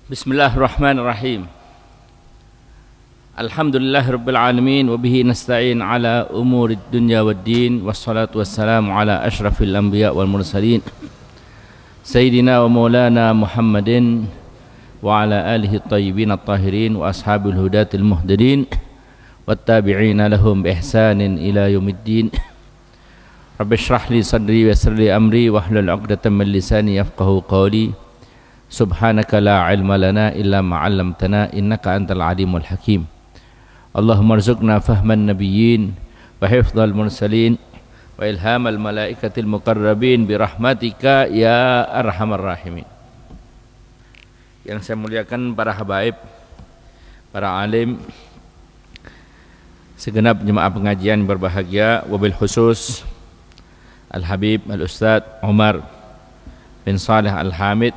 Bismillahirrahmanirrahim. Alhamdulillahirabbil alamin wa bihi nasta'in ala umurid dunya waddin wassalatu wassalamu ala asyrafil anbiya wal mursalin sayyidina wa maulana Muhammadin wa ala alihi at-tayyibin at-tahirin wa ashabil hudatil muhtadin wattabi'ina lahum bi ihsanin ila yaumiddin. Rabbi shrah li sadri wa yassir li amri wahlul 'uqdatam min lisani yafqahu qawli. Subhanaka la ilma lana illa ma 'allamtana innaka antal alimul hakim. Allahumma rzuqna fahman nabiyyin wa hifdzal mursalin wa ilhamal malaikatil muqarrabin bi rahmatika ya arhamar rahimin. Yang saya muliakan para habaib, para alim, segenap jemaah pengajian berbahagia, wabil khusus Al-Habib Al-Ustadz Umar bin Saleh Al-Hamid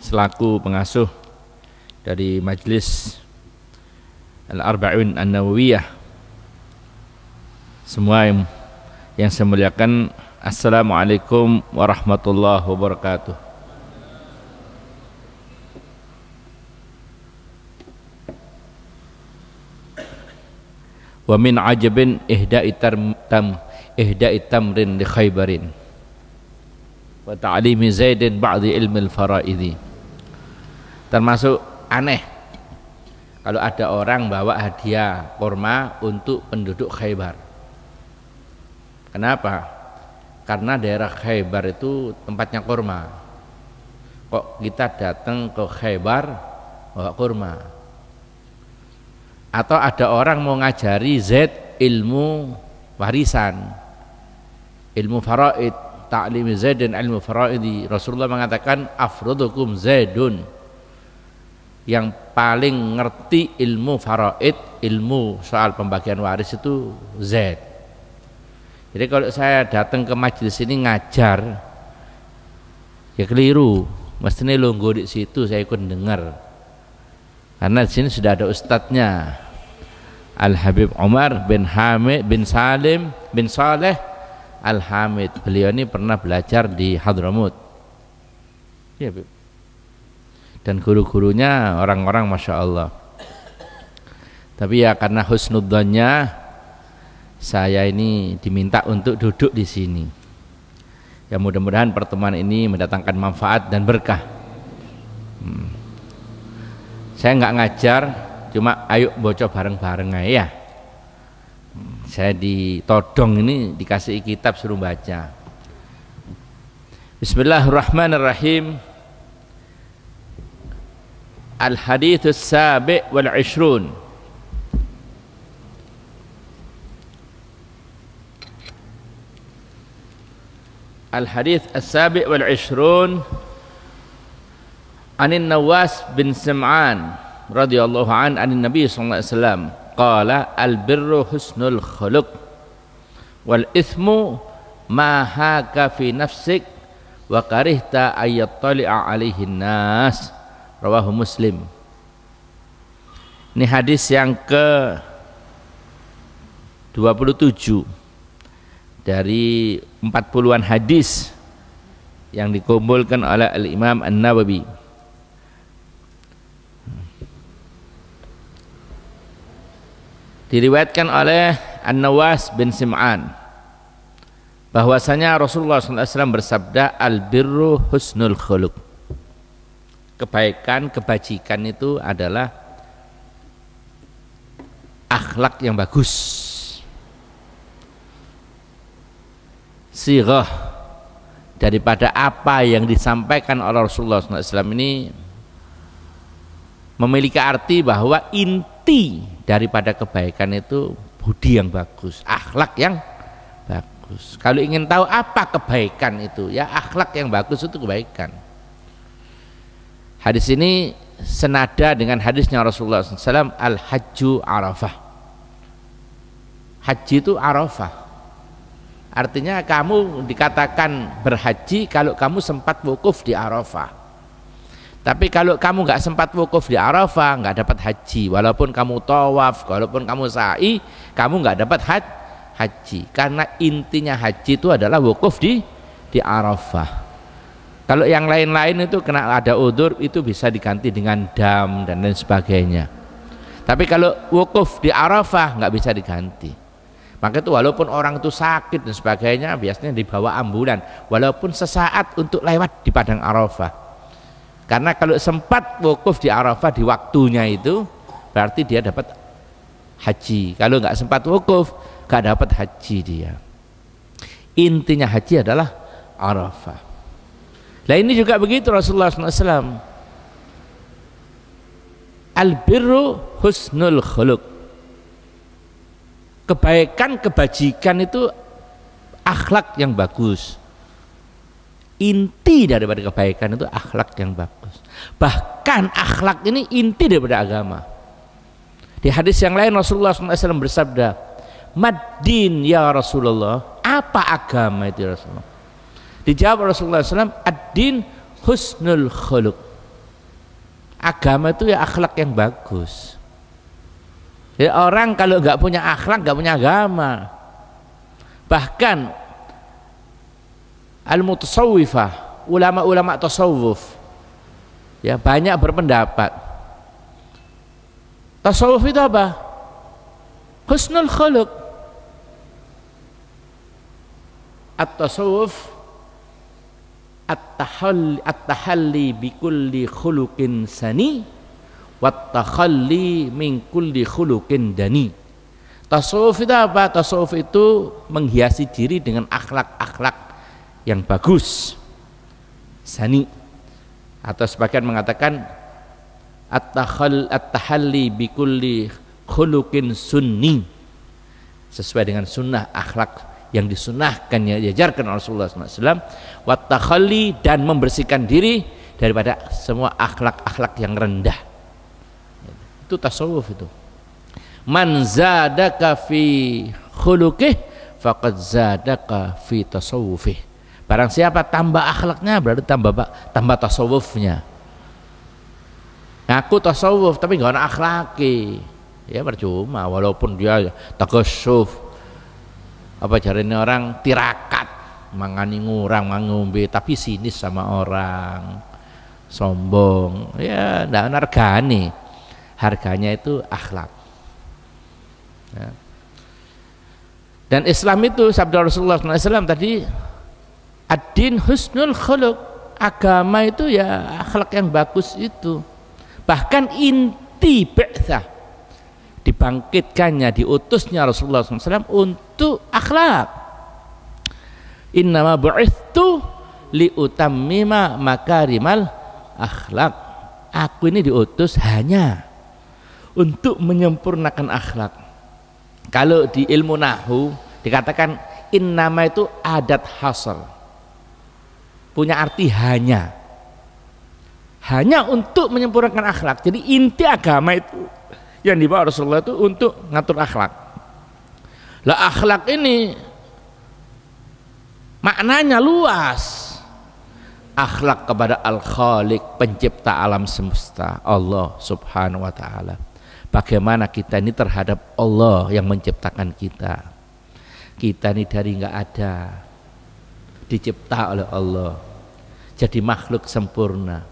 selaku pengasuh dari Majlis Al-Arba'in An-Nawawiyah. Semua yang saya muliakan, Assalamualaikum warahmatullahi wabarakatuh. Wa min ajabin ihda'i tamrin li Khaybarin wa ta'limi Zaidin ba'di ilmil faraidhi. Termasuk aneh kalau ada orang bawa hadiah kurma untuk penduduk Khaybar. Kenapa? Karena daerah Khaybar itu tempatnya kurma. Kok kita datang ke Khaybar bawa kurma? Atau ada orang mau ngajari Zaid ilmu warisan, ilmu faraid, ta'lim Zaid dan ilmu faraidi. Rasulullah mengatakan afrodukum Zaidun, yang paling ngerti ilmu faraid, ilmu soal pembagian waris itu Zaid. Jadi kalau saya datang ke majelis ini ngajar, ya keliru. Mestinya longgo di situ saya ikut dengar, karena di sini sudah ada ustadznya, Al-Habib Umar bin Hamid bin Salim bin Saleh Al-Hamid. Beliau ini pernah belajar di Hadramut, ya, dan guru-gurunya orang-orang Masya Allah. Tapi ya karena husnudzonnya saya ini diminta untuk duduk di sini. Ya mudah-mudahan pertemuan ini mendatangkan manfaat dan berkah. Saya nggak ngajar, cuma ayo bocor bareng-bareng aja ya. Saya ditodong ini dikasih kitab suruh baca. Bismillahirrahmanirrahim. Al-hadits as-sabi' wal 'ishrun. Al-hadits as-sabi' wal 'ishrun anin Nawas bin Sam'an radhiyallahu an anin Nabi sallallahu alaihi wasallam qala al-birru husnul khuluq wal ithmu ma haka fi nafsik wa karihta ayattali'a alaihi nas. Rawahu Muslim. Ini hadis yang ke 27 dari 40-an hadis yang dikumpulkan oleh Al-Imam An-Nawawi. Diriwayatkan oleh An-Nawas bin Sim'an bahwasanya Rasulullah SAW bersabda, al-birru husnul khuluq. Kebaikan, kebajikan itu adalah akhlak yang bagus. Sirah daripada apa yang disampaikan oleh Rasulullah SAW ini memiliki arti bahwa inti daripada kebaikan itu budi yang bagus, akhlak yang bagus. Kalau ingin tahu apa kebaikan itu, ya akhlak yang bagus itu kebaikan. Hadis ini senada dengan hadisnya Rasulullah SAW, al-hajju arafah. Haji itu arafah. Artinya kamu dikatakan berhaji kalau kamu sempat wukuf di Arafah. Tapi kalau kamu nggak sempat wukuf di Arafah, nggak dapat haji. Walaupun kamu tawaf, walaupun kamu sa'i, kamu nggak dapat haji. Karena intinya haji itu adalah wukuf di Arafah. Kalau yang lain-lain itu kena ada udzur itu bisa diganti dengan dam dan lain sebagainya. Tapi kalau wukuf di Arafah nggak bisa diganti. Maka itu walaupun orang itu sakit dan sebagainya biasanya dibawa ambulan walaupun sesaat untuk lewat di padang Arafah. Karena kalau sempat wukuf di Arafah di waktunya itu berarti dia dapat haji. Kalau nggak sempat wukuf nggak dapat haji dia. Intinya haji adalah Arafah. Nah ini juga begitu Rasulullah SAW. Al-birru husnul khuluq. Kebaikan, kebajikan itu akhlak yang bagus. Inti daripada kebaikan itu akhlak yang bagus. Bahkan akhlak ini inti daripada agama. Di hadis yang lain Rasulullah SAW bersabda, "Mad-din ya Rasulullah." Apa agama itu ya Rasulullah? Dijawab Rasulullah SAW, ad-din husnul khuluq. Agama itu ya akhlak yang bagus. Ya, orang kalau nggak punya akhlak nggak punya agama. Bahkan al-mutasawwifah, ulama-ulama tasawuf, ya banyak berpendapat. Tasawuf itu apa? Husnul khuluq. At-tasawuf at-tahalli bikulli khuluqin sani wat-takhalli min kulli khuluqin dani. Tasawuf itu apa? Tasawuf itu menghiasi diri dengan akhlak-akhlak yang bagus, sani, atau sebagian mengatakan at-tahalli bikulli khuluqin sunni, sesuai dengan sunnah akhlak yang disunahkan, yang diajarkan Rasulullah SAW. Wat-takhalli, dan membersihkan diri daripada semua akhlak-akhlak yang rendah. Itu tasawuf itu. Man zadaka fi khuluqih faqad zadaka fi tasawufih. Barang siapa tambah akhlaknya berarti tambah tasawufnya. Ngaku tasawuf tapi nggak ada akhlaki, ya percuma. Walaupun dia tagasyuf, apa caranya orang tirakat, mangani ngurang, mangombe, tapi sinis sama orang, sombong, ya ndak nargane. Harganya itu akhlak. Ya. Dan Islam itu sabda Rasulullah SAW tadi, ad-din husnul khuluq. Agama itu ya akhlak yang bagus itu. Bahkan inti ba'tsah, dibangkitkannya, diutusnya Rasulullah SAW untuk akhlak. Innama bu'ithtu liutammima makarimal akhlak. Aku ini diutus hanya untuk menyempurnakan akhlak. Kalau di ilmu nahwu dikatakan innama itu adat hasr, punya arti hanya untuk menyempurnakan akhlak. Jadi inti agama itu yang dibawa Rasulullah itu untuk ngatur akhlak. Lah akhlak ini maknanya luas. Akhlak kepada Al-Khaliq, pencipta alam semesta, Allah Subhanahu wa taala. Bagaimana kita ini terhadap Allah yang menciptakan kita. Kita ini dari nggak ada dicipta oleh Allah, jadi makhluk sempurna.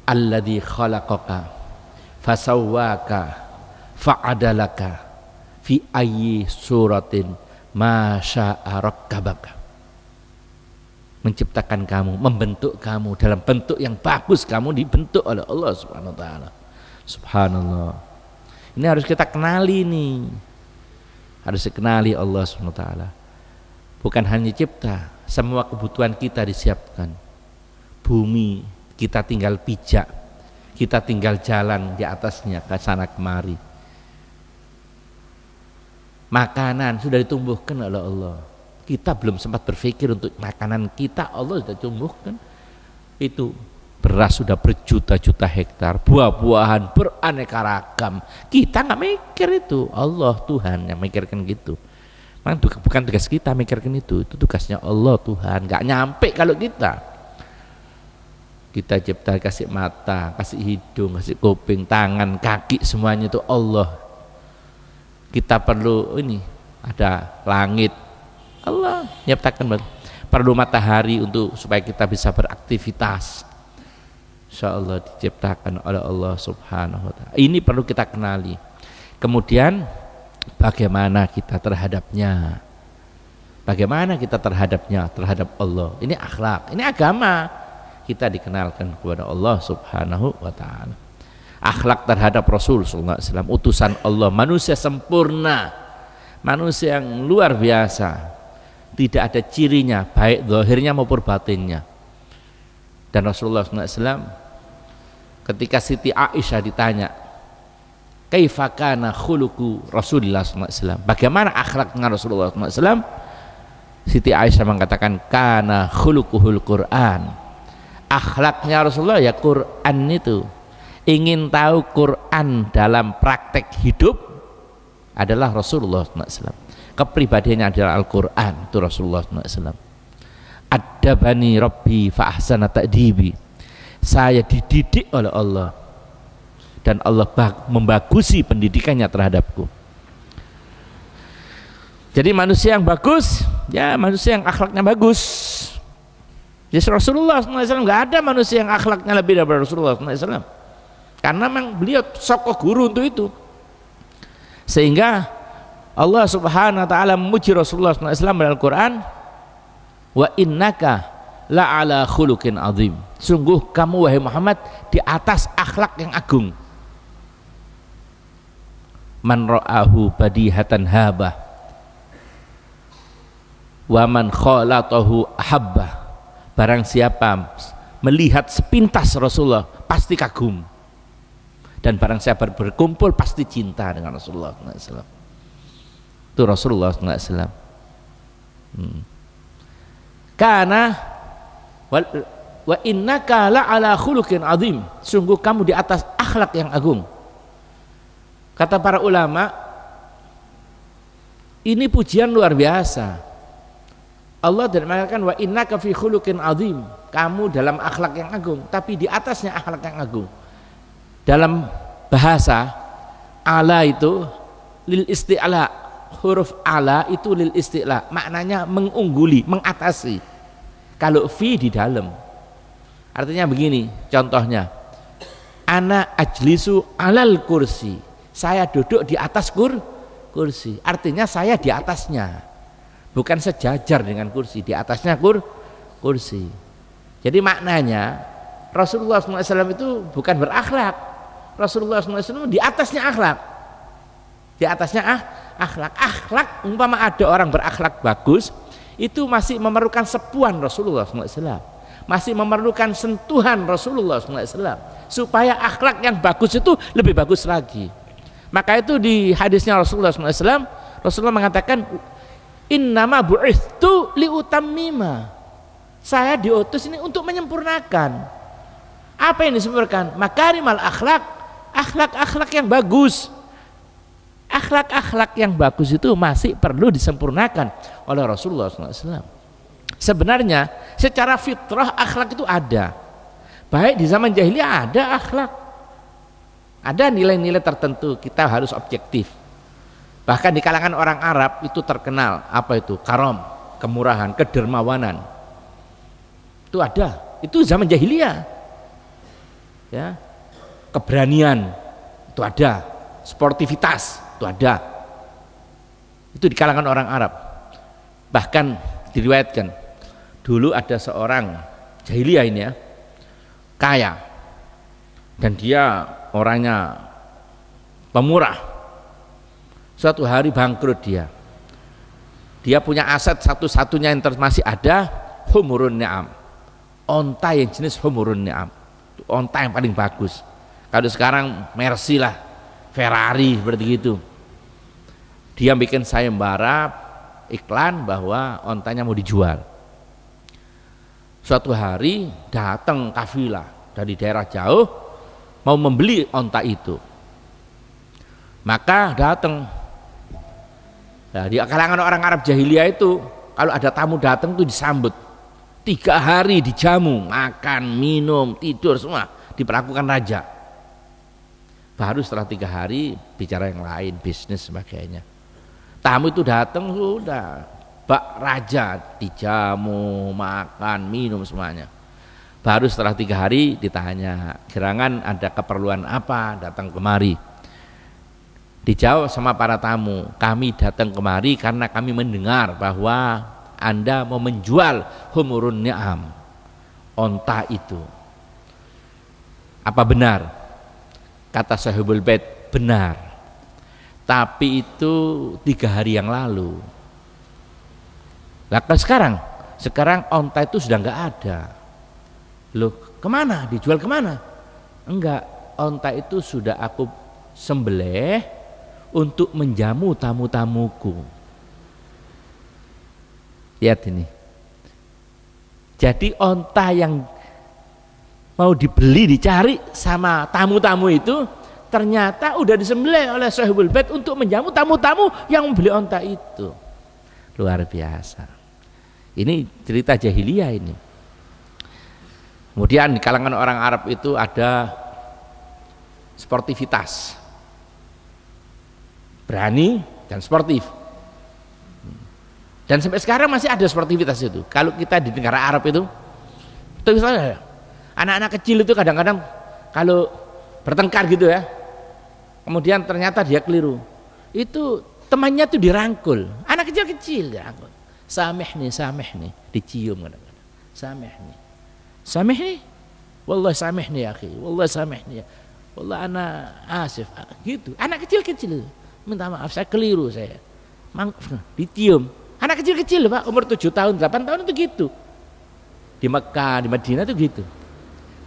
Alladzi khalaqaka fasawwaka fa'adalaka fi ayyi suratin ma syaa rakkabaka. Menciptakan kamu, membentuk kamu dalam bentuk yang bagus, kamu dibentuk oleh Allah Subhanahu wa taala. Subhanallah. Ini harus kita kenali nih. Harus dikenali Allah Subhanahu wa taala. Bukan hanya cipta, semua kebutuhan kita disiapkan. Bumi kita tinggal pijak, kita tinggal jalan di atasnya ke sana kemari. Makanan sudah ditumbuhkan oleh Allah. Kita belum sempat berpikir untuk makanan kita, Allah sudah tumbuhkan. Itu beras sudah berjuta-juta hektar, buah-buahan beraneka ragam. Kita nggak mikir itu, Allah Tuhan yang mikirkan gitu. Bukan tugas kita mikirkan itu tugasnya Allah Tuhan. Nggak nyampe kalau kita cipta, kasih mata, kasih hidung, kasih kuping, tangan, kaki, semuanya itu Allah. Kita perlu ini, ada langit, Allah nyiptakan perlu matahari untuk supaya kita bisa beraktivitas. Insya Allah diciptakan oleh Allah Subhanahu wa ta'ala. Ini perlu kita kenali. Kemudian bagaimana kita terhadapnya? Bagaimana kita terhadapnya, terhadap Allah? Ini akhlak, ini agama. Kita dikenalkan kepada Allah Subhanahu wa ta'ala. Akhlak terhadap Rasul sallallahu alaihi wasallam, utusan Allah, manusia sempurna, manusia yang luar biasa, tidak ada cirinya baik zahirnya maupun batinnya. Dan Rasulullah sallallahu alaihi wasallam ketika Siti Aisyah ditanya, kaifa kana khuluqu Rasulullah sallallahu alaihi wasallam, bagaimana akhlaknya Rasulullah sallallahu alaihi wasallam? Siti Aisyah mengatakan kana khuluquhul Quran. Akhlaknya Rasulullah ya Quran itu. Ingin tahu Quran dalam praktek hidup adalah Rasulullah SAW. Kepribadiannya adalah Al-Quran, itu Rasulullah SAW. Adabani Rabbi fa ahsana ta'dibi. Saya dididik oleh Allah dan Allah membagusi pendidikannya terhadapku. Jadi manusia yang bagus, ya manusia yang akhlaknya bagus. Jadi Rasulullah SAW nggak ada manusia yang akhlaknya lebih daripada Rasulullah SAW. Karena memang beliau sosok guru untuk itu. Sehingga Allah Subhanahu wa taala memuji Rasulullah SAW dalam Al-Qur'an, wa innaka la ala khuluqin azim. Sungguh kamu wahai Muhammad di atas akhlak yang agung. Man ra'ahu badihatan habah wa man khalatahu ahabbah. Barang siapa melihat sepintas Rasulullah pasti kagum, dan barang siapa berkumpul pasti cinta dengan Rasulullah SAW. Itu Rasulullah SAW. Karena wa innaka la ala khuluqin azim. Sungguh kamu di atas akhlak yang agung. Kata para ulama, ini pujian luar biasa. Allah tidak mengatakan wa innaka fi khuluqin azim, kamu dalam akhlak yang agung, tapi di atasnya akhlak yang agung. Dalam bahasa ala itu lil isti'la, huruf ala itu lil isti'la, maknanya mengungguli, mengatasi. Kalau fi di dalam, artinya begini, contohnya ana ajlisu alal kursi, saya duduk di atas kursi, artinya saya di atasnya, bukan sejajar dengan kursi, di atasnya kursi. Jadi maknanya Rasulullah SAW itu bukan berakhlak, Rasulullah SAW di atasnya akhlak, di atasnya akhlak. Akhlak umpama ada orang berakhlak bagus, itu masih memerlukan sepuan Rasulullah SAW, masih memerlukan sentuhan Rasulullah SAW supaya akhlak yang bagus itu lebih bagus lagi. Maka itu di hadisnya Rasulullah SAW, Rasulullah mengatakan innama bu'ithtu liutammima, saya diutus ini untuk menyempurnakan. Apa yang disempurnakan? Makarimal akhlak, akhlak-akhlak yang bagus. Akhlak-akhlak yang bagus itu masih perlu disempurnakan oleh Rasulullah SAW. Sebenarnya secara fitrah akhlak itu ada, baik di zaman jahiliyah ada akhlak, ada nilai-nilai tertentu, kita harus objektif. Bahkan di kalangan orang Arab itu terkenal apa itu? Karam, kemurahan, kedermawanan. Itu ada, itu zaman jahiliyah. Ya. Keberanian itu ada, sportivitas itu ada. Itu di kalangan orang Arab. Bahkan diriwayatkan dulu ada seorang jahiliyah ini ya, kaya, dan dia orangnya pemurah. Suatu hari bangkrut dia punya aset satu-satunya yang masih ada, humurun ni'am, onta yang jenis humurun ni'am, itu onta yang paling bagus. Kalau sekarang Mercy lah, Ferrari seperti itu. Dia bikin sayembara iklan bahwa ontanya mau dijual. Suatu hari datang kafilah dari daerah jauh mau membeli onta itu. Maka datang, nah, di kalangan orang Arab jahiliyah itu kalau ada tamu datang itu disambut 3 hari, dijamu, makan, minum, tidur, semua diperlakukan raja. Baru setelah 3 hari bicara yang lain, bisnis sebagainya. Tamu itu datang sudah bak raja, dijamu, makan, minum semuanya. Baru setelah 3 hari ditanya, gerangan ada keperluan apa datang kemari? Dijawab sama para tamu, kami datang kemari karena kami mendengar bahwa Anda mau menjual humurun ni'am, onta itu. Apa benar? Kata Sahibul Bait, benar. Tapi itu 3 hari yang lalu. Lah sekarang onta itu sudah nggak ada. Loh, kemana? Dijual kemana? Enggak, onta itu sudah aku sembelih untuk menjamu tamu-tamuku. Lihat ini. Jadi onta yang mau dibeli, dicari sama tamu-tamu itu ternyata udah disembelih oleh Sahibul Bait untuk menjamu tamu-tamu yang membeli onta itu. Luar biasa. Ini cerita jahiliyah ini. Kemudian di kalangan orang Arab itu ada sportivitas, berani dan sportif. Dan sampai sekarang masih ada sportivitas itu. Kalau kita di negara Arab itu misalnya anak-anak kecil itu kadang-kadang kalau bertengkar gitu ya, kemudian ternyata dia keliru, itu temannya tuh dirangkul, anak kecil-kecil dirangkul, samihni, dicium kadang-kadang, samihni, wallah samihni ya akhi, wallah samihni ya, wallah ana asif, gitu. Anak kecil-kecil minta maaf, saya keliru, saya dicium. Anak kecil-kecil Pak, umur 7 tahun, 8 tahun itu gitu. Di Mekah, di Madinah itu gitu.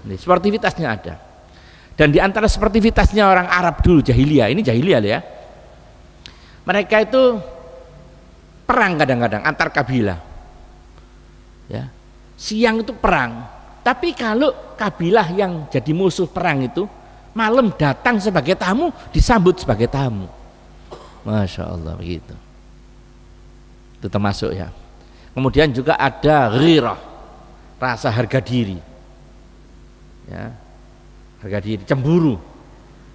Ini sportivitasnya ada. Dan di antara sportivitasnya orang Arab dulu jahiliyah, ini jahiliyah ya. Mereka itu perang kadang-kadang antar kabilah. Ya. Siang itu perang. Tapi kalau kabilah yang jadi musuh perang itu malam datang sebagai tamu, disambut sebagai tamu. Masya Allah begitu. Itu termasuk ya. Kemudian juga ada ghirah, rasa harga diri. Ya. Harga diri, cemburu.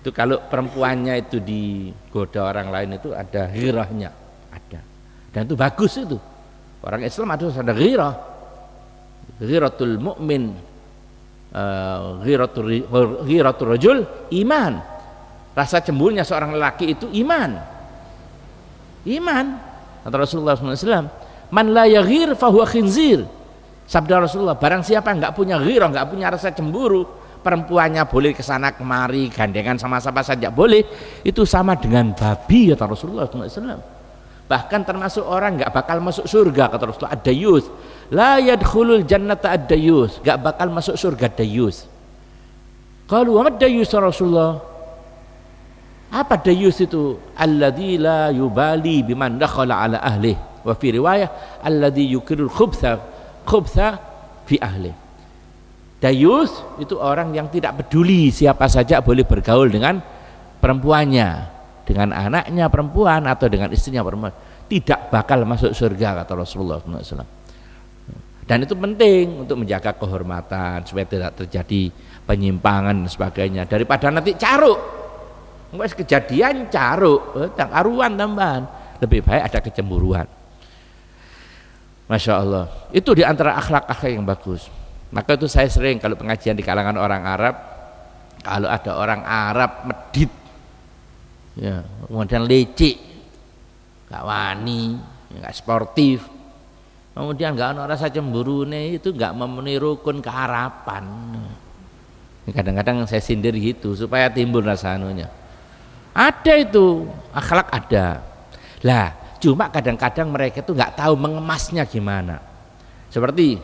Itu kalau perempuannya itu digoda orang lain itu ada ghirahnya, ada. Dan itu bagus itu. Orang Islam ada ghirah. Ghiratul mu'min, ghiratul rajul iman. Rasa cemburunya seorang lelaki itu iman. Kata Rasulullah SAW, man la yaghir fahuwa khinzir. Sabda Rasulullah, barang siapa nggak punya ghirah, nggak punya rasa cemburu, perempuannya boleh kesana kemari, gandengan sama siapa saja boleh, itu sama dengan babi, kata Rasulullah SAW. Bahkan termasuk orang nggak bakal masuk surga, kata Rasulullah, ad-dayus la yadkhulul jannata ad-dayus, nggak bakal masuk surga dayus. Qalu wa mad-dayus Rasulullah? Apa dayus itu? Alladzi la yubali biman dakhala ala ahli, wa fi riwayah alladzi yukirul khubtha fi ahli. Dayus itu orang yang tidak peduli siapa saja boleh bergaul dengan perempuannya, dengan anaknya perempuan atau dengan istrinya perempuan, tidak bakal masuk surga, kata Rasulullah SAW. Dan itu penting untuk menjaga kehormatan supaya tidak terjadi penyimpangan dan sebagainya, daripada nanti caruk. Wes kejadian caruk, karuan tambahan, lebih baik ada kecemburuan. Masya Allah, itu diantara akhlak-akhlak yang bagus. Maka itu saya sering kalau pengajian di kalangan orang Arab, kalau ada orang Arab medit, ya, kemudian lecek, gak wani, gak sportif, kemudian gak ada rasa cemburu nih, itu gak memenuhi rukun kearapan. Kadang-kadang saya sindir gitu supaya timbul rasa anunya. Ada itu akhlak ada. Lah, cuma kadang-kadang mereka itu nggak tahu mengemasnya gimana. Seperti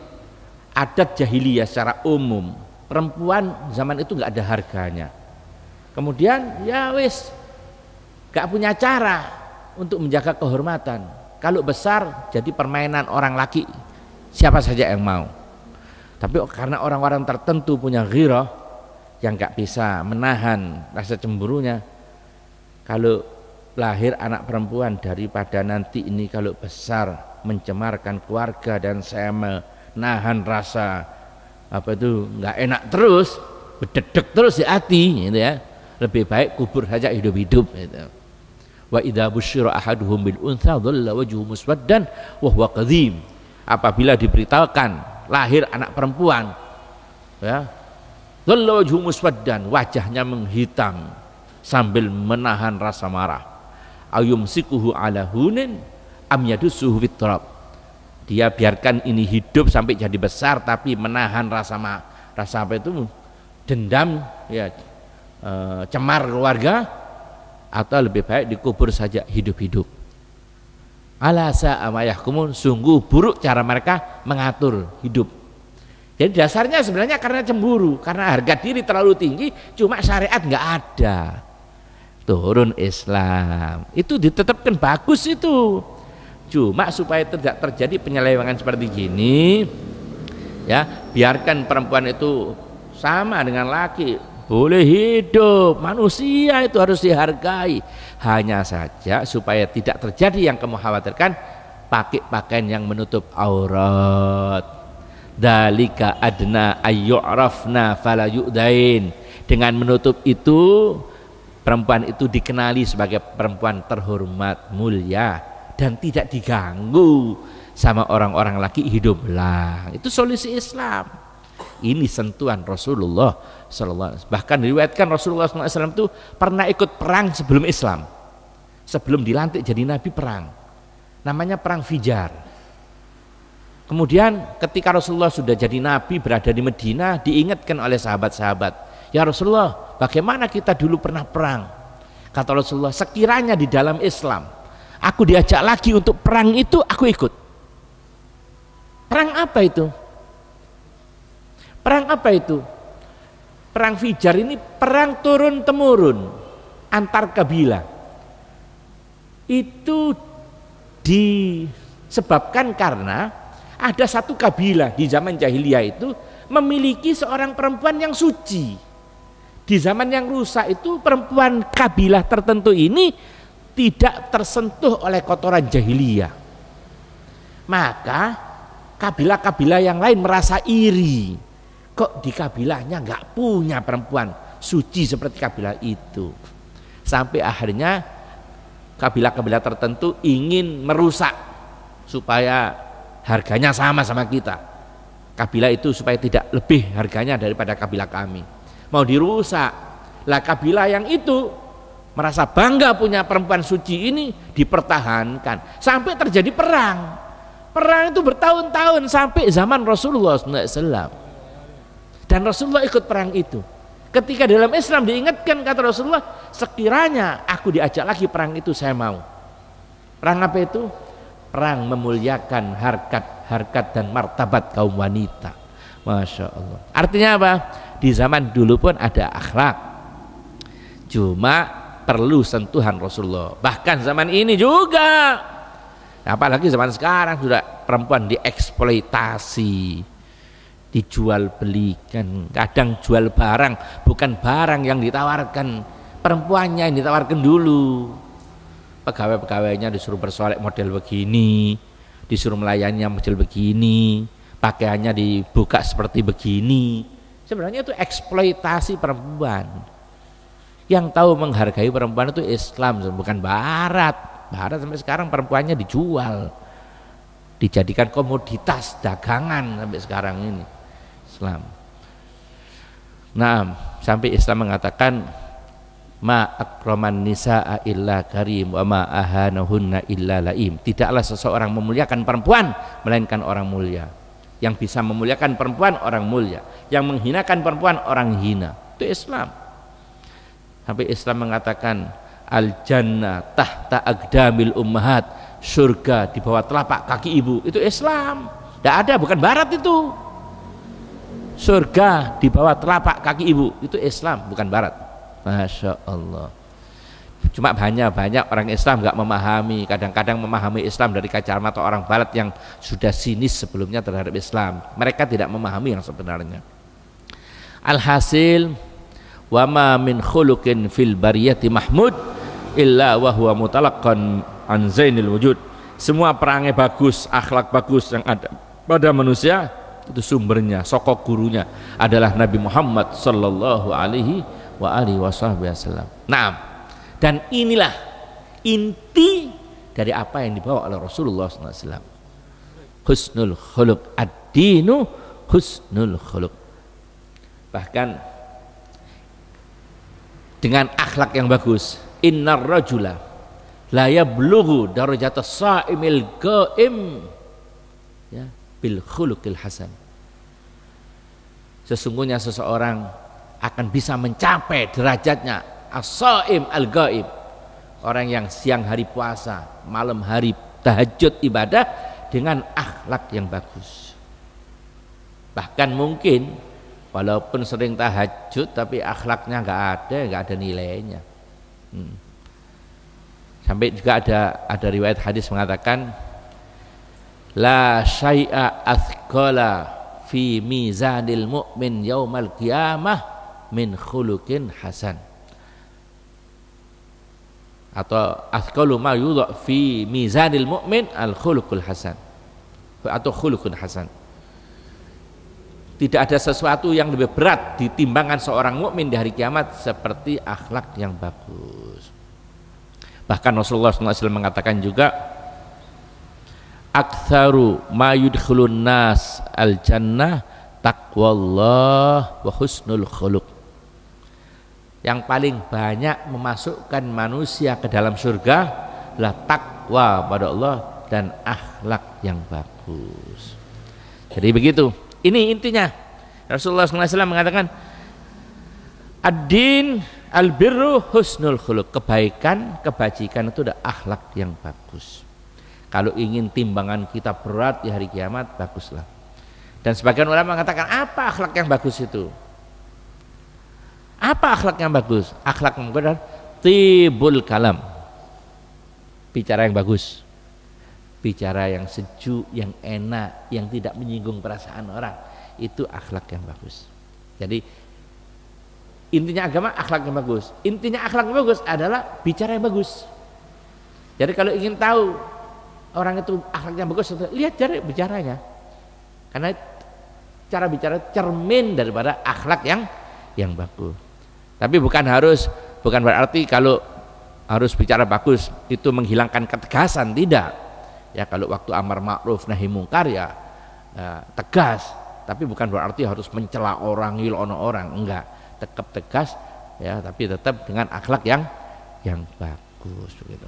adat jahiliyah secara umum, perempuan zaman itu nggak ada harganya. Kemudian ya wis, nggak punya cara untuk menjaga kehormatan. Kalau besar jadi permainan orang laki, siapa saja yang mau. Tapi karena orang-orang tertentu punya ghirah yang nggak bisa menahan rasa cemburunya, kalau lahir anak perempuan daripada nanti ini kalau besar mencemarkan keluarga dan saya menahan rasa apa itu nggak enak terus, bededek terus di hati, gitu ya. Lebih baik kubur saja hidup-hidup. Gitu. Wa idza busyira ahaduhum bil untha dhalla wajhuhu muswaddan wa huwa kadhim. Apabila diberitakan lahir anak perempuan, ya, dhalla wajhuhu muswaddan, wajahnya menghitam sambil menahan rasa marah. Ayumsikuhu ala hunin am yadussuhu fit turab. Dia biarkan ini hidup sampai jadi besar tapi menahan rasa apa itu, dendam, ya, cemar keluarga, atau lebih baik dikubur saja hidup-hidup. Ala sa'a ma yahkumun, sungguh buruk cara mereka mengatur hidup. Jadi dasarnya sebenarnya karena cemburu, karena harga diri terlalu tinggi, cuma syariat nggak ada. Turun Islam itu ditetapkan bagus itu. Cuma supaya tidak terjadi penyelewengan seperti gini, ya, biarkan perempuan itu sama dengan laki, boleh hidup, manusia itu harus dihargai. Hanya saja supaya tidak terjadi yang kamu khawatirkan, pakai pakaian yang menutup aurat. Dalika adna ayyu'rafna fala yu'dain. Dengan menutup itu, perempuan itu dikenali sebagai perempuan terhormat, mulia, dan tidak diganggu sama orang-orang laki hiduplah. Itu solusi Islam. Ini sentuhan Rasulullah SAW. Bahkan diriwayatkan Rasulullah SAW itu pernah ikut perang sebelum Islam, sebelum dilantik jadi Nabi, perang namanya perang Fijar. Kemudian ketika Rasulullah sudah jadi Nabi, berada di Madinah, diingatkan oleh sahabat-sahabat, ya Rasulullah, bagaimana kita dulu pernah perang? Kata Rasulullah, sekiranya di dalam Islam aku diajak lagi untuk perang itu, aku ikut. Perang apa itu? Perang apa itu? Perang Fijar ini perang turun-temurun antar kabilah. Itu disebabkan karena ada satu kabilah di zaman jahiliyah itu memiliki seorang perempuan yang suci. Di zaman yang rusak itu, perempuan kabilah tertentu ini tidak tersentuh oleh kotoran jahiliyah. Maka kabilah-kabilah yang lain merasa iri, kok di kabilahnya nggak punya perempuan suci seperti kabilah itu. Sampai akhirnya kabilah-kabilah tertentu ingin merusak supaya harganya sama kita. Kabilah itu supaya tidak lebih harganya daripada kabilah kami, mau dirusak. Lah kabilah yang itu merasa bangga punya perempuan suci ini, dipertahankan sampai terjadi perang. Perang itu bertahun-tahun sampai zaman Rasulullah SAW. Dan Rasulullah ikut perang itu. Ketika dalam Islam diingatkan, kata Rasulullah, sekiranya aku diajak lagi perang itu, saya mau. Perang apa itu? Perang memuliakan harkat dan martabat kaum wanita. Masya Allah. Artinya apa? Di zaman dulu pun ada akhlak, cuma perlu sentuhan Rasulullah. Bahkan zaman ini juga, apalagi zaman sekarang, sudah perempuan dieksploitasi, dijual belikan. Kadang jual barang, bukan barang yang ditawarkan, perempuannya yang ditawarkan dulu. Pegawai-pegawainya disuruh bersolek model begini, disuruh melayaninya model begini, pakaiannya dibuka seperti begini. Sebenarnya itu eksploitasi perempuan. Yang tahu menghargai perempuan itu Islam, bukan Barat. Barat sampai sekarang perempuannya dijual, dijadikan komoditas dagangan sampai sekarang ini. Islam. Nah, sampai Islam mengatakan ma akraman nisaa illa karim wa ma ahanahunna illa laim. Tidaklah seseorang memuliakan perempuan melainkan orang mulia. Yang bisa memuliakan perempuan orang mulia, yang menghinakan perempuan orang hina. Itu Islam. Sampai Islam mengatakan al jannah tahta aqdamil ummahat, surga di bawah telapak kaki ibu. Itu Islam. Tidak ada, bukan Barat itu. Surga di bawah telapak kaki ibu, itu Islam, bukan Barat. Masya Allah. Cuma banyak orang Islam nggak memahami. Kadang-kadang memahami Islam dari kacamata orang Barat yang sudah sinis sebelumnya terhadap Islam. Mereka tidak memahami yang sebenarnya. Alhasil, wa ma min khuluqin fil bariyati mahmud illa wa huwa mutalaqqan an zainil wujud. Semua perangai bagus, akhlak bagus yang ada pada manusia, itu sumbernya, sokok gurunya adalah Nabi Muhammad sallallahu alaihi wa alihi wasallam. Nah, dan inilah inti dari apa yang dibawa oleh Rasulullah SAW. Husnul khuluq, ad-dinu husnul khuluq. Bahkan dengan akhlak yang bagus, innar rajula la yablughu darajatas sha'imil qa'im ya bil khuluqil hasan. Sesungguhnya seseorang akan bisa mencapai derajatnya as-sha'im al-qa'im, orang yang siang hari puasa, malam hari tahajud ibadah dengan akhlak yang bagus. Bahkan mungkin walaupun sering tahajud tapi akhlaknya nggak ada nilainya. Sampai juga ada riwayat hadis mengatakan la syai'a athqala fi mizanil mu'min yaumal qiyamah min khuluqin hasan, atau athqalu ma yudha fi mizanil mu'min al khuluqul hasan, atau khuluqun hasan. Tidak ada sesuatu yang lebih berat di timbangan seorang mukmin di hari kiamat seperti akhlak yang bagus. Bahkan Rasulullah SAW mengatakan juga, aktsaru ma yudkhulun nas al jannah taqwallah wa husnul khuluq. Yang paling banyak memasukkan manusia ke dalam surga adalah takwa pada Allah dan akhlak yang bagus. Jadi begitu. Ini intinya. Rasulullah SAW mengatakan ad-din al-birru husnul khuluq. Kebaikan, kebajikan itu ada akhlak yang bagus. Kalau ingin timbangan kita berat di hari kiamat, baguslah. Dan sebagian ulama mengatakan, apa akhlak yang bagus itu? Apa akhlak yang bagus? Akhlak yang bagus adalah tibul kalam, bicara yang bagus, bicara yang sejuk, yang enak, yang tidak menyinggung perasaan orang. Itu akhlak yang bagus. Jadi intinya agama akhlak yang bagus. Intinya akhlak yang bagus adalah bicara yang bagus. Jadi kalau ingin tahu orang itu akhlaknya bagus, lihat cara bicaranya. Karena cara bicara cermin daripada akhlak yang bagus. Tapi bukan berarti kalau harus bicara bagus itu menghilangkan ketegasan, tidak. Ya kalau waktu amar ma'ruf nahi mungkar ya tegas, tapi bukan berarti harus mencela orang, ngilono orang, enggak. Tetap tegas ya, tapi tetap dengan akhlak yang bagus begitu.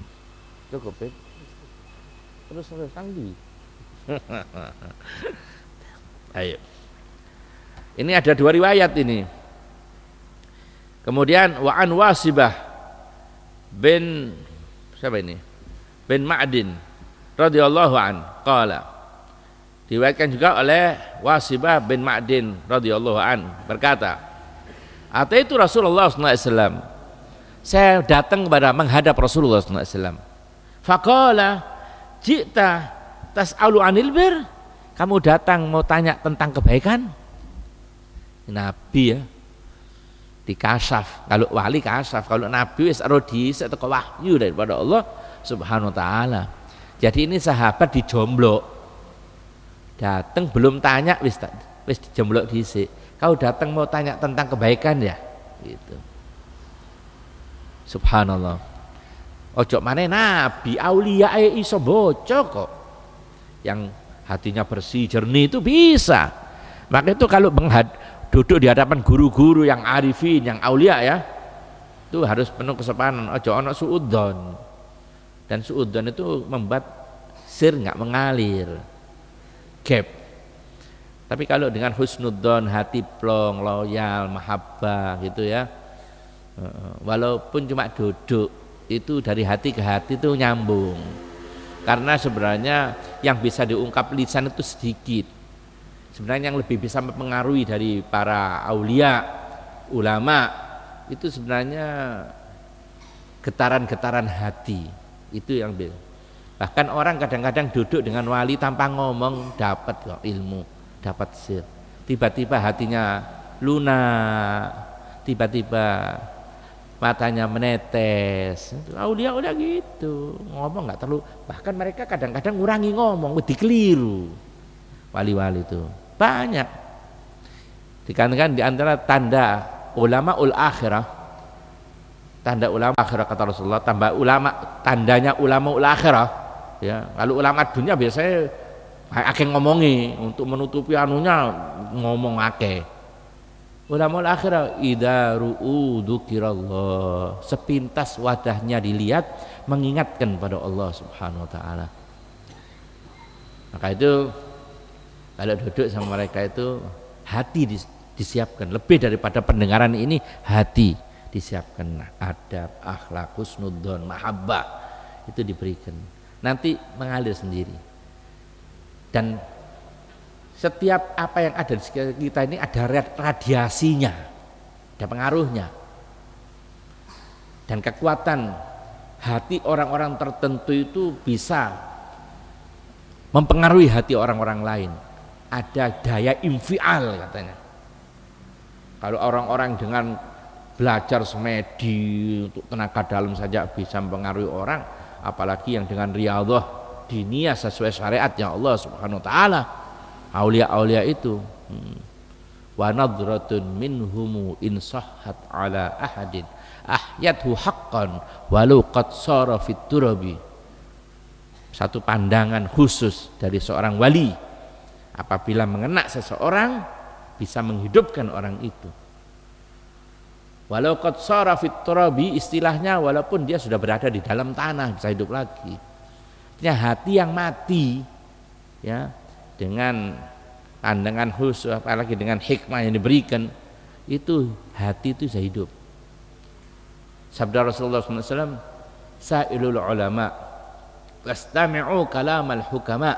Cukup ya. Terus tanggi. Ayo. Ini ada dua riwayat ini. Kemudian wa an Wasibah bin siapa ini? Bin Ma'din radhiyallahu an qala, diriwayatkan juga oleh Wasibah bin Ma'din radhiyallahu an berkata, ataitu Rasulullah sallallahu alaihi wasallam, saya datang kepada menghadap Rasulullah sallallahu alaihi wasallam. Faqala ji'ta tas'alu 'anil bir, kamu datang mau tanya tentang kebaikan? Nabi ya dikasaf, kalau wali kasaf, kalau nabi wis rodi teko wahyu daripada Allah Subhanahu wa taala. Jadi ini sahabat dijomblok, datang belum tanya wis dijomblok dhisik. Kau datang mau tanya tentang kebaikan ya, gitu. Subhanallah. Ojo maneh nabi, aulia iso boco kok. Yang hatinya bersih, jernih itu bisa. Maka itu kalau duduk di hadapan guru-guru yang arifin, yang aulia ya, itu harus penuh kesopanan. Ojo ono suudzon. Dan suudzon itu membuat sir nggak mengalir, gap. Tapi kalau dengan husnudzon, hati plong, loyal, mahabbah gitu ya, walaupun cuma duduk, itu dari hati ke hati itu nyambung. Karena sebenarnya yang bisa diungkap lisan itu sedikit. Sebenarnya yang lebih bisa mempengaruhi dari para aulia, ulama, itu sebenarnya getaran-getaran hati. Itu yang bahkan orang kadang-kadang duduk dengan wali tanpa ngomong dapat kok ilmu, dapat sir. Tiba-tiba hatinya lunak, tiba-tiba matanya menetes. Aulia-aulia gitu, ngomong nggak terlalu, bahkan mereka kadang-kadang ngurangi ngomong, dikeliru. Wali-wali itu banyak. Dikatakan di antara tanda ulama ul akhirah, tanda ulama akhirah kata Rasulullah, tambah ulama, tandanya ulama akhirah. Ya, kalau ulama dunia biasanya akeh ngomongi untuk menutupi anunya ngomong akeh. Ulama akhirah idza ru'u dzikirallah, sepintas wadahnya dilihat mengingatkan pada Allah Subhanahu wa taala. Maka itu kalau duduk sama mereka itu hati disiapkan, lebih daripada pendengaran ini hati disiapkan, adab, akhlak, husnudzon, mahabbah itu diberikan. Nanti mengalir sendiri. Dan setiap apa yang ada di sekitar kita ini ada radiasinya, ada pengaruhnya. Dan kekuatan hati orang-orang tertentu itu bisa mempengaruhi hati orang-orang lain. Ada daya infial katanya. Kalau orang-orang dengan belajar semedi untuk tenaga dalam saja bisa mempengaruhi orang, apalagi yang dengan riyadhah diniyah sesuai syariatnya Allah Subhanahu wa taala. Aulia-aulia itu wa nadratun minhumu in sahhat ala ahadin ahyathu haqqan walau qad sara fit turabi. Satu pandangan khusus dari seorang wali apabila mengena seseorang bisa menghidupkan orang itu. Walau qad sara fit turabi, istilahnya walaupun dia sudah berada di dalam tanah bisa hidup lagi. Artinya hati yang mati ya, dengan pandangan khusus apalagi dengan hikmah yang diberikan, itu hati itu bisa hidup. Sabda Rasulullah SAW, sa'ilul ulama wastami'u kalamal hukama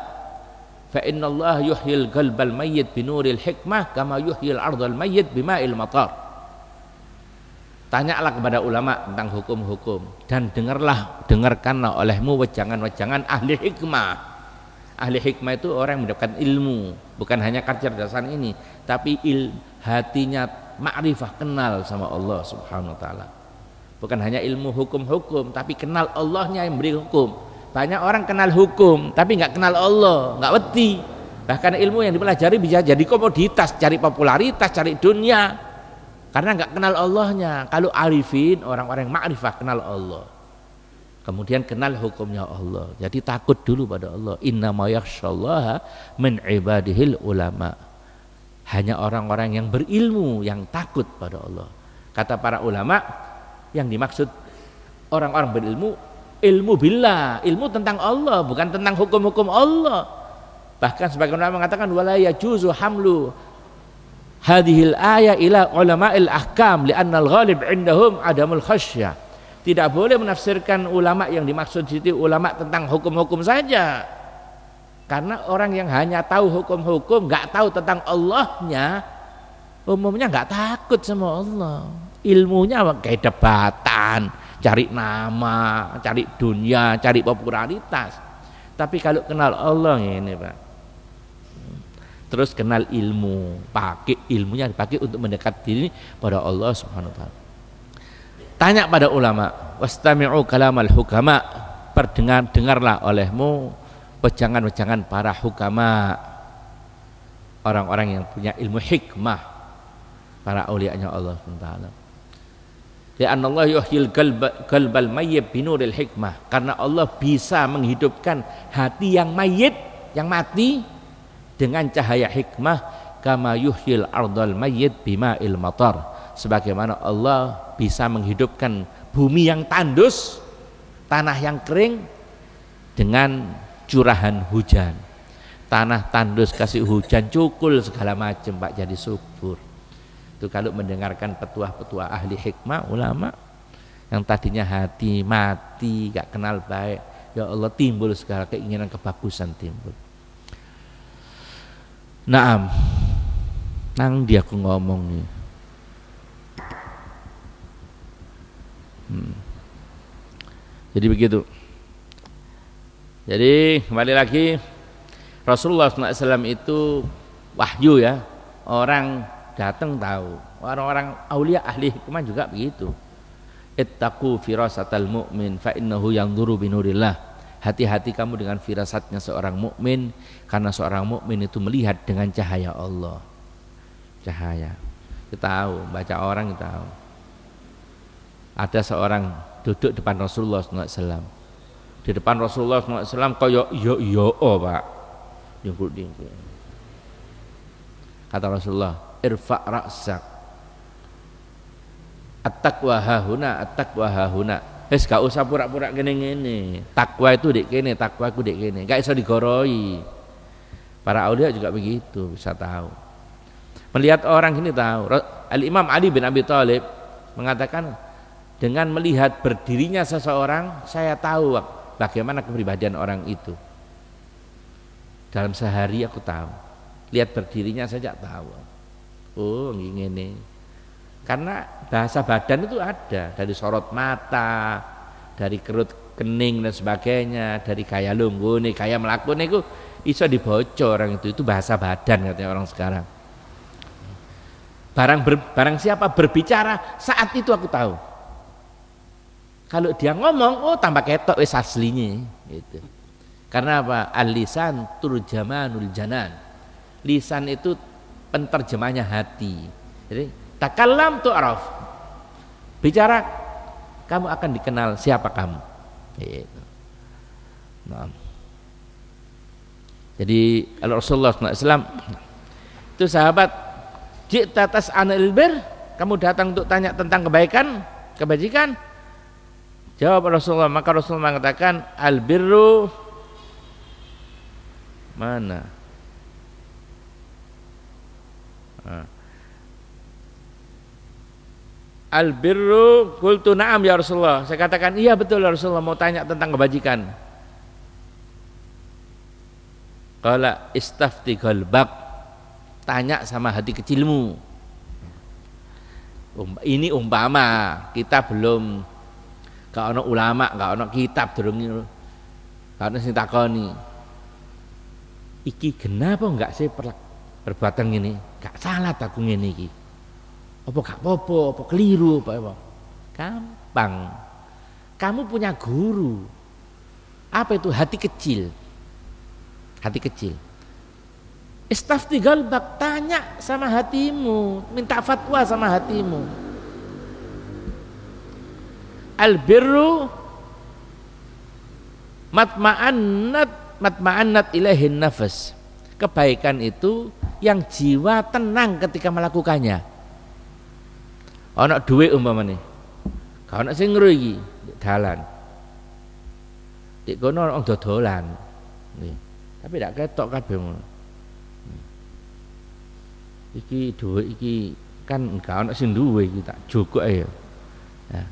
fa inna Allah yuhyil qalbal mayyit binuril hikmah kama yuhyil ardal mayyit bima'il matar. Tanyalah kepada ulama tentang hukum-hukum dan dengarkanlah olehmu wejangan-wejangan ahli hikmah. Ahli hikmah itu orang yang mendapatkan ilmu, bukan hanya kecerdasan ini, tapi hatinya ma'rifah, kenal sama Allah Subhanahu wa taala. Bukan hanya ilmu hukum-hukum, tapi kenal Allahnya yang beri hukum. Banyak orang kenal hukum, tapi nggak kenal Allah, nggak wedi. Bahkan ilmu yang dipelajari bisa jadi komoditas, cari popularitas, cari dunia, karena nggak kenal Allahnya. Kalau arifin, orang-orang yang ma'rifah kenal Allah. Kemudian kenal hukumnya Allah. Jadi takut dulu pada Allah. Innama yakhsyallaha min ibadihil ulama. Hanya orang-orang yang berilmu yang takut pada Allah. Kata para ulama, yang dimaksud orang-orang berilmu, ilmu billah, ilmu tentang Allah, bukan tentang hukum-hukum Allah. Bahkan sebagian ulama mengatakan wala yajuzu hamlu hadhil ayat ila ulama'il ahkam li'anna al-ghalib 'indahum adamul khasyah. Tidak boleh menafsirkan ulama yang dimaksud di situ ulama tentang hukum-hukum saja, karena orang yang hanya tahu hukum-hukum nggak tahu tentang Allahnya, umumnya nggak takut sama Allah. Ilmunya kayak debatan, cari nama, cari dunia, cari popularitas. Tapi kalau kenal Allah ini Pak, terus kenal ilmu, pakai ilmunya dipakai untuk mendekat diri pada Allah Subhanahu wa taala. Tanya pada ulama, wastami'u kalamal hukama, dengarlah olehmu wejangan-wejangan para hukama, orang-orang yang punya ilmu hikmah, para aulianya Allah Subhanahu wa taala. Li'anna Allah yuhyil qalbal mayyit binuril hikmah, karena Allah bisa menghidupkan hati yang mayit, yang mati dengan cahaya hikmah, kama yuhyil ardal mayyit bima'il matar, sebagaimana Allah bisa menghidupkan bumi yang tandus, tanah yang kering dengan curahan hujan. Tanah tandus kasih hujan, cukul segala macam Pak, jadi subur. Itu kalau mendengarkan petuah-petuah ahli hikmah, ulama yang tadinya hati mati, gak kenal baik, ya Allah timbul segala keinginan kebagusan timbul. Naam, nang dia aku ngomong nih. Jadi begitu. Jadi kembali lagi, Rasulullah SAW itu wahyu ya, orang datang tahu. Orang-orang aulia ahli hikmah juga begitu. Ittaqu firasatal mu'min fa innahu yanzuru binurillah. Hati-hati kamu dengan firasatnya seorang mukmin, karena seorang mukmin itu melihat dengan cahaya Allah. Cahaya. Kita tahu, baca orang kita tahu. ada seorang duduk depan Rasulullah SAW. Di depan Rasulullah SAW kaya iya Pak. Dingkul. Kata Rasulullah, irfa' ra'sak. At-taqwa hahuna, at-taqwa hahuna. Wis gak usah pura-pura ngene-ngene. Takwa itu dek kene, takwa ku dek kene. Gak iso digoroi. Para aulia juga begitu, bisa tahu. Melihat orang ini tahu. Al-Imam Ali bin Abi Thalib mengatakan, dengan melihat berdirinya seseorang, saya tahu bagaimana kepribadian orang itu. Dalam sehari aku tahu. Lihat berdirinya saja tahu. Oh, ngene. Karena bahasa badan itu ada, dari sorot mata, dari kerut kening dan sebagainya, dari gaya lunggune, gaya melakune itu iso dibocor orang itu bahasa badan katanya orang sekarang. Barang siapa berbicara saat itu aku tahu. Kalau dia ngomong, oh tambah ketok wis aslinya gitu. Karena apa? Al-lisan turjamanul janan. Lisan itu penterjemahnya hati. Jadi takallam tu'raf. Bicara kamu akan dikenal siapa kamu. Gitu. Nah. Jadi Rasulullah SAW itu sahabat, ji'ta tas'anil bir, kamu datang untuk tanya tentang kebaikan, kebajikan. Jawab Rasulullah, maka Rasulullah mengatakan al-birru mana? Al-birru qultu na'am ya Rasulullah. Saya katakan iya betul ya Rasulullah, mau tanya tentang kebajikan. Qala istafti qalbak, tanya sama hati kecilmu. Ini umpama kita belum gak ono ulama, gak ono kitab durung gak ono sing takoni. Iki kenapa enggak sih perbuatan ini? Gak salah aku ngene iki. Apa gak apa-apa, apa keliru, apa. Gampang. Kamu punya guru. Apa itu hati kecil? Hati kecil. Istafti qalbak, tanya sama hatimu, minta fatwa sama hatimu. Al-birru matma'annat ilaihin nafas. Kebaikan itu yang jiwa tenang ketika melakukannya. Ana dhuwit umpamane. Gak ana sing ngro iki dalan. Dik kono ana dodolan. Nggih. Tapi ndak ketok kabeh ngono. Iki dhuwit iki kan gak ana sing duwe iki tak jogok ae. Nah.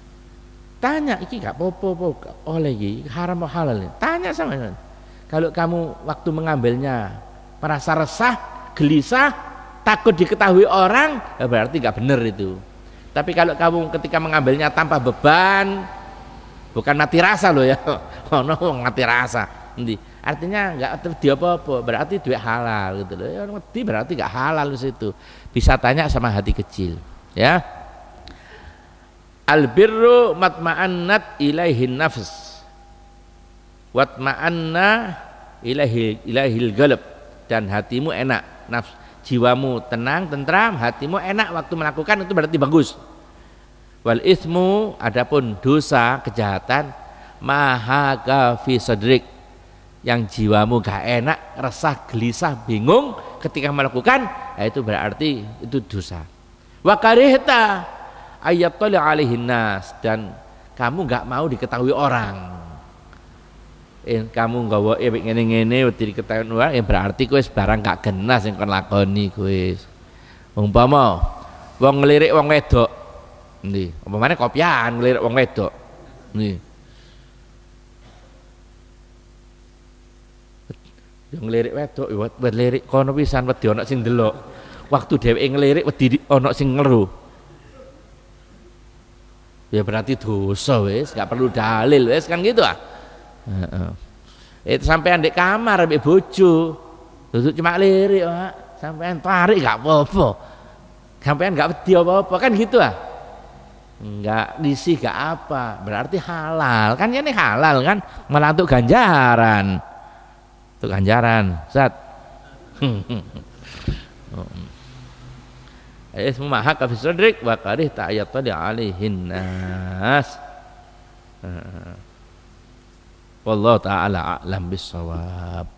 Tanya iki gak apa-apa oleh iki haram atau halal. Tanya sama dia. Kalau kamu waktu mengambilnya merasa resah, gelisah, takut diketahui orang, ya berarti gak benar itu. Tapi kalau kamu ketika mengambilnya tanpa beban, bukan mati rasa loh ya. Oh no, mati rasa. Artinya nggak dia apa-apa, berarti duit halal gitu loh. Ya berarti nggak halal di situ. Bisa tanya sama hati kecil, ya. Al-birru matma'annat ilaihin nafs. Watma'anna ilaihil qalb, dan hatimu enak, nafs, jiwamu tenang, tentram, hatimu enak waktu melakukan itu berarti bagus. Wal itsmu, adapun dosa, kejahatan, mahaka fi sadrik, yang jiwamu gak enak, resah, gelisah, bingung ketika melakukan, itu berarti itu dosa. Wa karihta ayattali alaihin nas, dan kamu gak mau diketahui orang. Kamu nggawa ngene-ngene wedi diketahui orang, ya berarti kowe barang gak genas sing kon lakoni kowe. Umpama wong ngelirik wong wedok, nggih, umpamane kopian ngelirik wong wedok. Nggih. Yo ngelirik wedok, yo ngelirik kono pisan wedi ana sing ndelok. Waktu dheweke ngelirik wedi ana sing ngleru. Ya berarti dosa wis, gak perlu dalil wis kan gitu ah. Itu sampean di kamar ambek bojo, duduk cuma lirik Pak. Sampean tarik gak apa-apa. Sampean gak wedi apa-apa kan gitu ah. Enggak risih gak apa, berarti halal. Kan ini halal kan, malah untuk ganjaran. Untuk ganjaran, Ustaz. ismu ma haka fi sadrik wa karihta ayattali alaihin nas. Wallahu taala a'lam bissawab.